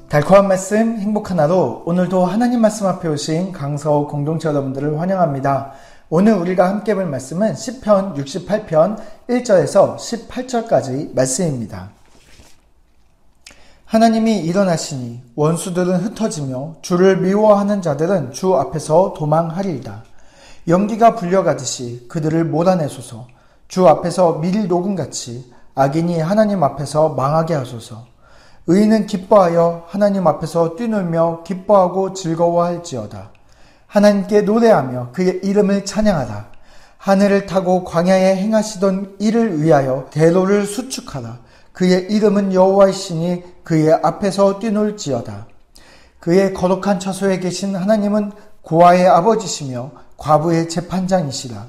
달콤한 말씀, 행복한 하루. 오늘도 하나님 말씀 앞에 오신 강서우 공동체 여러분들을 환영합니다. 오늘 우리가 함께 볼 말씀은 시편 68편 1절에서 18절까지 말씀입니다. 하나님이 일어나시니 원수들은 흩어지며 주를 미워하는 자들은 주 앞에서 도망하리이다. 연기가 불려가듯이 그들을 몰아내소서. 주 앞에서 밀 녹음같이 악인이 하나님 앞에서 망하게 하소서. 의인은 기뻐하여 하나님 앞에서 뛰놀며 기뻐하고 즐거워할지어다. 하나님께 노래하며 그의 이름을 찬양하라. 하늘을 타고 광야에 행하시던 이를 위하여 대로를 수축하라. 그의 이름은 여호와이시니 그의 앞에서 뛰놀지어다. 그의 거룩한 처소에 계신 하나님은 고아의 아버지시며 과부의 재판장이시라.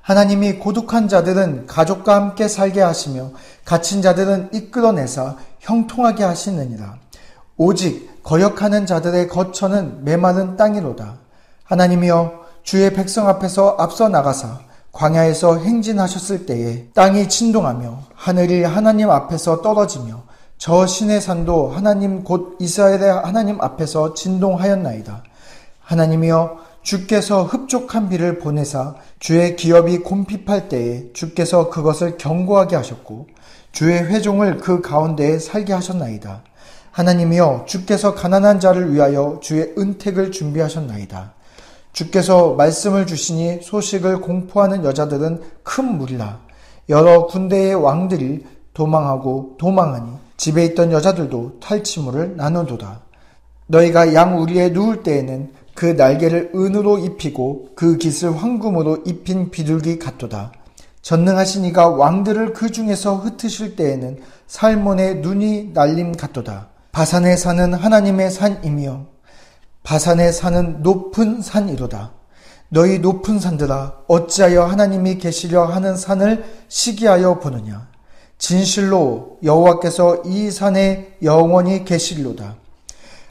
하나님이 고독한 자들은 가족과 함께 살게 하시며 갇힌 자들은 이끌어내사 형통하게 하시느니라. 오직 거역하는 자들의 거처는 메마른 땅이로다. 하나님이여, 주의 백성 앞에서 앞서 나가사 광야에서 행진하셨을 때에 땅이 진동하며 하늘이 하나님 앞에서 떨어지며 저 신의 산도 하나님 곧 이스라엘의 하나님 앞에서 진동하였나이다. 하나님이여, 주께서 흡족한 비를 보내사 주의 기업이 곰핍할 때에 주께서 그것을 견고하게 하셨고 주의 회종을 그 가운데에 살게 하셨나이다. 하나님이여, 주께서 가난한 자를 위하여 주의 은택을 준비하셨나이다. 주께서 말씀을 주시니 소식을 공포하는 여자들은 큰 무리라. 여러 군대의 왕들이 도망하고 도망하니 집에 있던 여자들도 탈취물을 나누도다. 너희가 양 우리에 누울 때에는 그 날개를 은으로 입히고 그 깃을 황금으로 입힌 비둘기 같도다. 전능하신 이가 왕들을 그 중에서 흩으실 때에는 살몬의 눈이 날림 같도다. 바산의 산은 하나님의 산이며 바산의 산은 높은 산이로다. 너희 높은 산들아, 어찌하여 하나님이 계시려 하는 산을 시기하여 보느냐. 진실로 여호와께서 이 산에 영원히 계시리로다.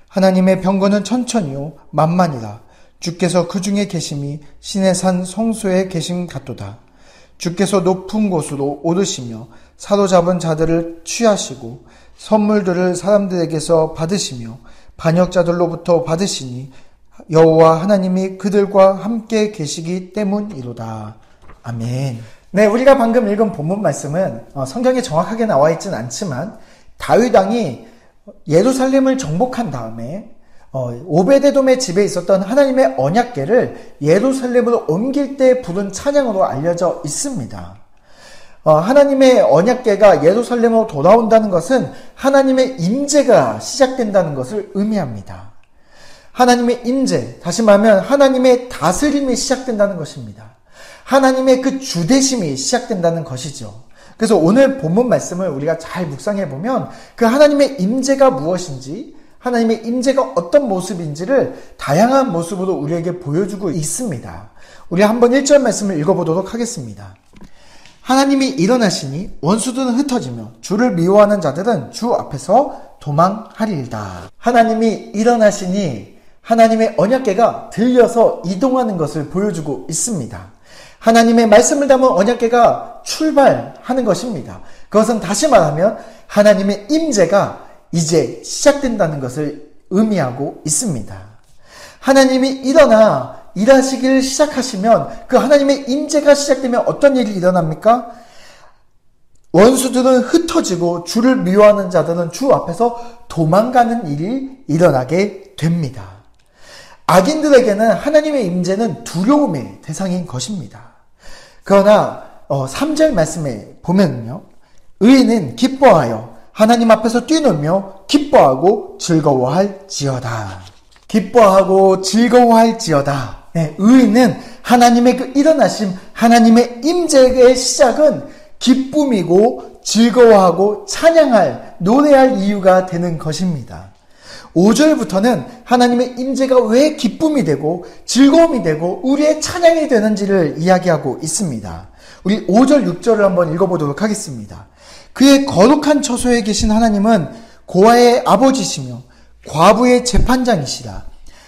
하나님의 병거는 천천히요 만만이라. 주께서 그 중에 계심이 신의 산 성소에 계심 같도다. 주께서 높은 곳으로 오르시며 사로잡은 자들을 취하시고 선물들을 사람들에게서 받으시며 반역자들로부터 받으시니 여호와 하나님이 그들과 함께 계시기 때문이로다. 아멘. 네, 우리가 방금 읽은 본문 말씀은 성경에 정확하게 나와 있진 않지만 다윗 왕이 예루살렘을 정복한 다음에 오베데돔의 집에 있었던 하나님의 언약궤를 예루살렘으로 옮길 때 부른 찬양으로 알려져 있습니다. 하나님의 언약궤가 예루살렘으로 돌아온다는 것은 하나님의 임재가 시작된다는 것을 의미합니다. 하나님의 임재, 다시 말하면 하나님의 다스림이 시작된다는 것입니다. 하나님의 그 주대심이 시작된다는 것이죠. 그래서 오늘 본문 말씀을 우리가 잘 묵상해 보면 그 하나님의 임재가 무엇인지, 하나님의 임재가 어떤 모습인지를 다양한 모습으로 우리에게 보여주고 있습니다. 우리 한번 1절 말씀을 읽어보도록 하겠습니다. 하나님이 일어나시니 원수들은 흩어지며 주를 미워하는 자들은 주 앞에서 도망하리이다. 하나님이 일어나시니 하나님의 언약궤가 들려서 이동하는 것을 보여주고 있습니다. 하나님의 말씀을 담은 언약궤가 출발하는 것입니다. 그것은 다시 말하면 하나님의 임재가 이제 시작된다는 것을 의미하고 있습니다. 하나님이 일어나 일하시기를 시작하시면 그 하나님의 임재가 시작되면 어떤 일이 일어납니까? 원수들은 흩어지고 주를 미워하는 자들은 주 앞에서 도망가는 일이 일어나게 됩니다. 악인들에게는 하나님의 임재는 두려움의 대상인 것입니다. 그러나 3절 말씀에 보면요, 의인은 기뻐하여 하나님 앞에서 뛰놀며 기뻐하고 즐거워할지어다. 기뻐하고 즐거워할지어다. 네, 의인은 하나님의 그 일어나심, 하나님의 임재의 시작은 기쁨이고 즐거워하고 찬양할, 노래할 이유가 되는 것입니다. 5절부터는 하나님의 임재가 왜 기쁨이 되고 즐거움이 되고 우리의 찬양이 되는지를 이야기하고 있습니다. 우리 5절, 6절을 한번 읽어보도록 하겠습니다. 그의 거룩한 처소에 계신 하나님은 고아의 아버지시며 과부의 재판장이시라.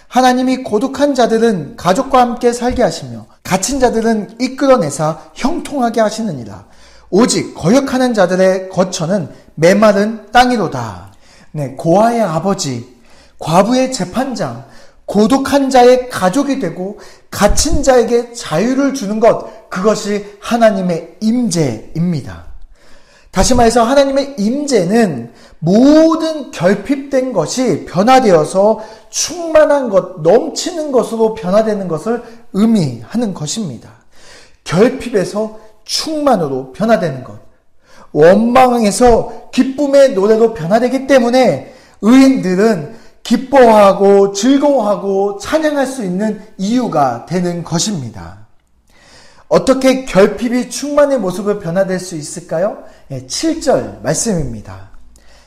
하나님이 고독한 자들은 가족과 함께 살게 하시며 갇힌 자들은 이끌어내사 형통하게 하시느니라. 오직 거역하는 자들의 거처는 메마른 땅이로다. 네, 고아의 아버지, 과부의 재판장, 고독한 자의 가족이 되고 갇힌 자에게 자유를 주는 것, 그것이 하나님의 임재입니다. 다시 말해서 하나님의 임재는 모든 결핍된 것이 변화되어서 충만한 것, 넘치는 것으로 변화되는 것을 의미하는 것입니다. 결핍에서 충만으로 변화되는 것, 원망에서 기쁨의 노래로 변화되기 때문에 의인들은 기뻐하고 즐거워하고 찬양할 수 있는 이유가 되는 것입니다. 어떻게 결핍이 충만의 모습으로 변화될 수 있을까요? 7절 말씀입니다.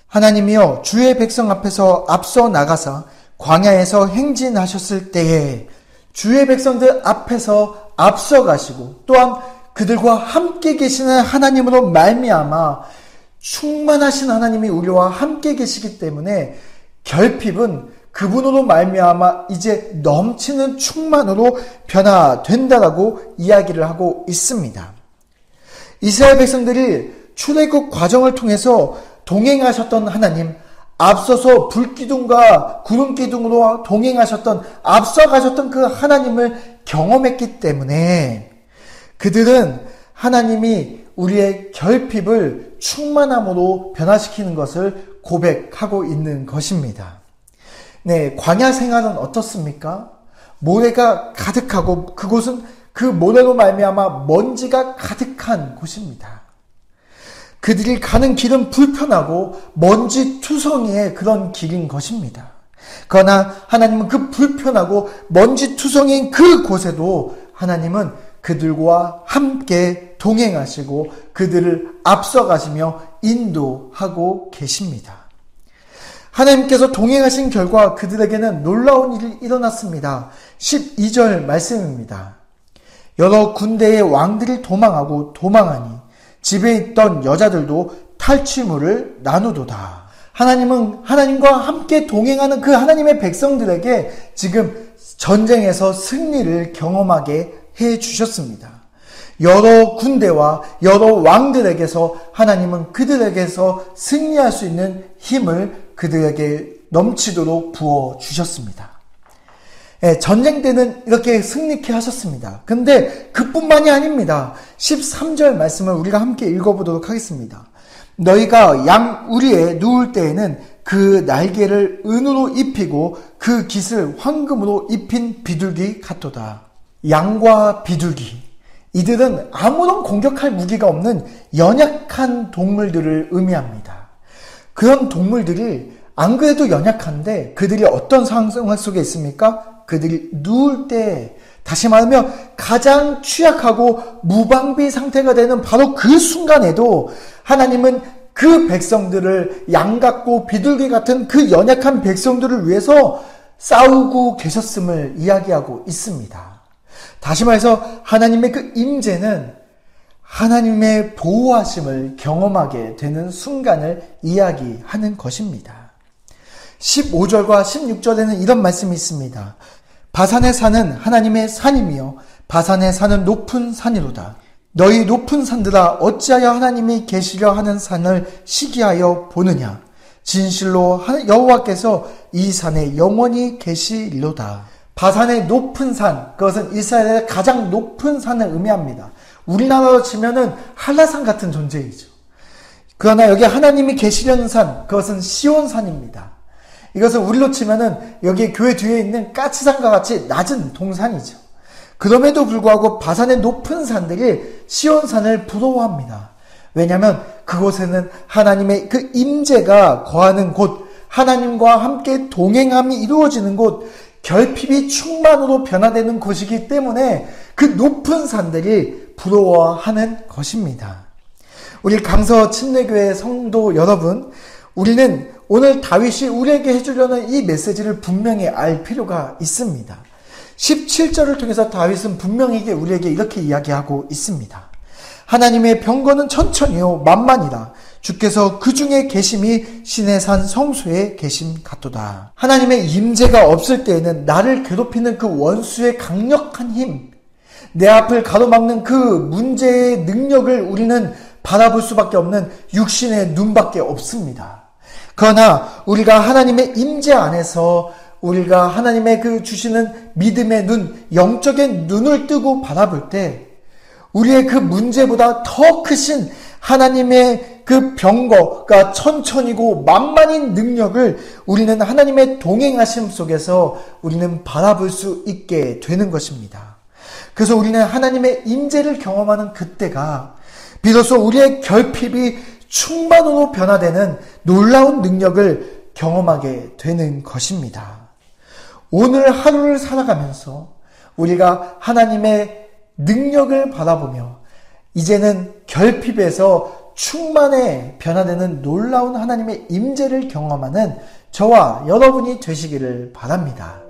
하나님이여 주의 백성 앞에서 앞서 나가사 광야에서 행진하셨을 때에 주의 백성들 앞에서 앞서 가시고 또한 그들과 함께 계시는 하나님으로 말미암아 충만하신 하나님이 우리와 함께 계시기 때문에 결핍은 그분으로 말미암아 이제 넘치는 충만으로 변화된다라고 이야기를 하고 있습니다. 이스라엘 백성들이 출애굽 과정을 통해서 동행하셨던 하나님, 앞서서 불기둥과 구름기둥으로 동행하셨던, 앞서가셨던 그 하나님을 경험했기 때문에 그들은 하나님이 우리의 결핍을 충만함으로 변화시키는 것을 고백하고 있는 것입니다. 네, 광야 생활은 어떻습니까? 모래가 가득하고 그곳은 그 모래로 말미암아 먼지가 가득한 곳입니다. 그들이 가는 길은 불편하고 먼지 투성이의 그런 길인 것입니다. 그러나 하나님은 그 불편하고 먼지 투성이인 그곳에도 하나님은 그들과 함께 동행하시고 그들을 앞서가시며 인도하고 계십니다. 하나님께서 동행하신 결과 그들에게는 놀라운 일이 일어났습니다. 12절 말씀입니다. 여러 군대의 왕들이 도망하고 도망하니 집에 있던 여자들도 탈취물을 나누도다. 하나님은 하나님과 함께 동행하는 그 하나님의 백성들에게 지금 전쟁에서 승리를 경험하게 해 주셨습니다. 여러 군대와 여러 왕들에게서 하나님은 그들에게서 승리할 수 있는 힘을 그들에게 넘치도록 부어 주셨습니다. 전쟁 때는 이렇게 승리케 하셨습니다. 근데 그뿐만이 아닙니다. 13절 말씀을 우리가 함께 읽어보도록 하겠습니다. 너희가 양 우리에 누울 때에는 그 날개를 은으로 입히고 그 깃을 황금으로 입힌 비둘기 같도다. 양과 비둘기, 이들은 아무런 공격할 무기가 없는 연약한 동물들을 의미합니다. 그런 동물들이 안 그래도 연약한데 그들이 어떤 상황 속에 있습니까? 그들이 누울 때, 다시 말하면 가장 취약하고 무방비 상태가 되는 바로 그 순간에도 하나님은 그 백성들을, 양 같고 비둘기 같은 그 연약한 백성들을 위해서 싸우고 계셨음을 이야기하고 있습니다. 다시 말해서 하나님의 그 임재는 하나님의 보호하심을 경험하게 되는 순간을 이야기하는 것입니다. 15절과 16절에는 이런 말씀이 있습니다. 바산의 산은 하나님의 산이며 바산의 산은 높은 산이로다. 너희 높은 산들아 어찌하여 하나님이 계시려 하는 산을 시기하여 보느냐. 진실로 여호와께서 이 산에 영원히 계시리로다. 바산의 높은 산, 그것은 이스라엘의 가장 높은 산을 의미합니다. 우리나라로 치면은 한라산 같은 존재이죠. 그러나 여기 하나님이 계시려는 산, 그것은 시온산입니다. 이것은 우리로 치면은 여기 교회 뒤에 있는 까치산과 같이 낮은 동산이죠. 그럼에도 불구하고 바산의 높은 산들이 시온산을 부러워합니다. 왜냐하면 그곳에는 하나님의 그 임재가 거하는 곳, 하나님과 함께 동행함이 이루어지는 곳, 결핍이 충만으로 변화되는 곳이기 때문에 그 높은 산들이 부러워하는 것입니다. 우리 강서 침례교회 성도 여러분, 우리는 오늘 다윗이 우리에게 해주려는 이 메시지를 분명히 알 필요가 있습니다. 17절을 통해서 다윗은 분명히 우리에게 이렇게 이야기하고 있습니다. 하나님의 병거는 천천히요 만만이라. 주께서 그 중에 계심이 신의 산 성소에 계심 같도다. 하나님의 임재가 없을 때에는 나를 괴롭히는 그 원수의 강력한 힘, 내 앞을 가로막는 그 문제의 능력을 우리는 바라볼 수밖에 없는 육신의 눈밖에 없습니다. 그러나 우리가 하나님의 임재 안에서 우리가 하나님의 그 주시는 믿음의 눈, 영적인 눈을 뜨고 바라볼 때 우리의 그 문제보다 더 크신 하나님의 그 병거가 천천히고 만만인 능력을 우리는 하나님의 동행하심 속에서 우리는 바라볼 수 있게 되는 것입니다. 그래서 우리는 하나님의 임재를 경험하는 그때가 비로소 우리의 결핍이 충만으로 변화되는 놀라운 능력을 경험하게 되는 것입니다. 오늘 하루를 살아가면서 우리가 하나님의 능력을 바라보며 이제는 결핍에서 충만에 변화되는 놀라운 하나님의 임재를 경험하는 저와 여러분이 되시기를 바랍니다.